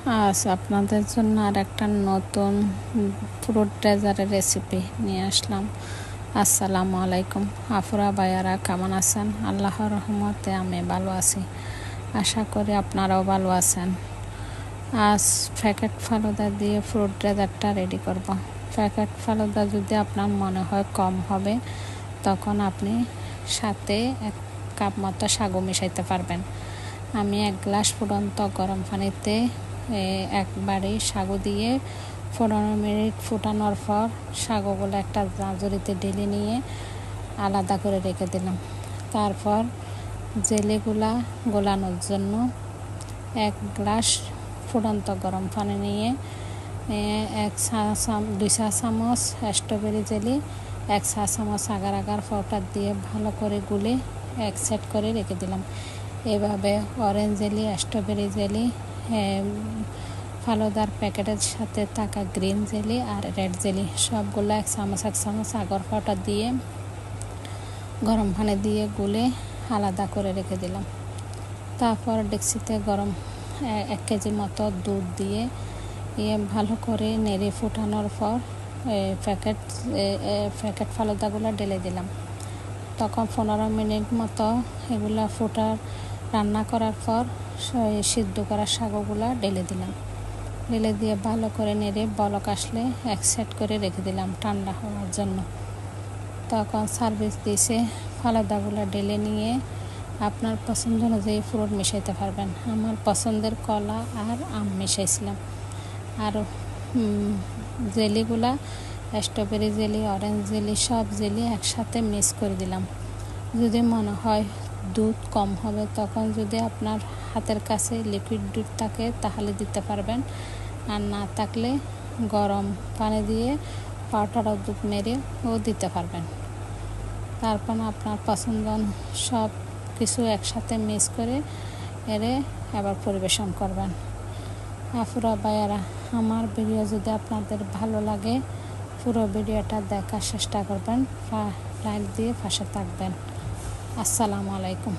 আজ আপনাদের জন্য আর একটা নতুন ফ্রুট ডেজার্টের রেসিপি নিয়ে আসলাম। আসসালামু আলাইকুম আফুরা ভাইয়ারা, কেমন আছেন? আল্লাহর রহমতে আমি ভালো আছি, আশা করি আপনারাও ভালো আছেন। আজ প্যাকেট ফালুদা দিয়ে ফ্রুট ডেজার্টটা রেডি করব। প্যাকেট ফালুদা যদি আপনার মনে হয় কম হবে, তখন আপনি সাথে 1 কাপ মতো সাগু মিশাইতে পারবেন। আমি 1 গ্লাস ফুটন্ত গরম পানিতে একবারে সাগু দিয়ে 15 মিনিট ফুটানোর পর সাগুগুলো একটা ঝুড়িতে ঢেলে নিয়ে আলাদা করে রেখে দিলাম। তারপর জেলিগুলা গোলানোর জন্য 1 গ্লাস ফুটন্ত গরম পানি নিয়ে 2 চা চামচ স্ট্রবেরি জেলি, 1 চা চামচ আগার আগার পাউডার দিয়ে ভালো করে গুলে এক সেট করে রেখে দিলাম। এভাবে অরেঞ্জ জেলি, স্ট্রবেরি জেলি, ফালুদার প্যাকেটের সাথে থাকা গ্রিন জেলি আর রেড জেলি সবগুলো 1 চামচ আগার পাউডার দিয়ে গরম পানি দিয়ে গুলে আলাদা করে রেখে দিলাম। তারপর ডেক্সিতে গরম 1 কেজি মতো দুধ দিয়ে ভালো করে নেড়ে ফুটানোর পর প্যাকেট ফালুদাগুলো ঢেলে দিলাম। তখন 15 মিনিট মতো এগুলো রান্না করার পর সিদ্ধ করা সাগুগুলো ঢেলে দিলাম। ঢেলে দিয়ে ভালো করে নেড়ে বলক আসলে এক সেট করে রেখে দিলাম ঠান্ডা হওয়ার জন্য। তখন সার্ভিস ডিশে ফালুদাগুলো ঢেলে নিয়ে আপনার পছন্দ অনুযায়ী ফ্রুট মিশাইতে পারবেন। আমার পছন্দের কলা আর আম মিশাইছিলাম। আর জেলিগুলা স্ট্রবেরি জেলি, অরেঞ্জ জেলি সব জেলি একসাথে মিক্স করে দিলাম। যদি মনে হয় দুধ কম হবে, তখন যদি আপনার হাতের কাছে লিকুইড দুধ থাকে তাহলে দিতে পারবেন, আর না থাকলে গরম পানি দিয়ে পাউডার দুধ মেরেও দিতে পারবেন। তারপর আপনার পছন্দ সব কিছু একসাথে মিক্স করে আবার পরিবেশন করবেন। আফুরা ভাইয়ারা, আমার ভিডিও যদি আপনাদের ভালো লাগে, পুরো ভিডিওটা দেখার চেষ্টা করবেন, লাইক দিয়ে পাশে থাকবেন। আসসালামু আলাইকুম।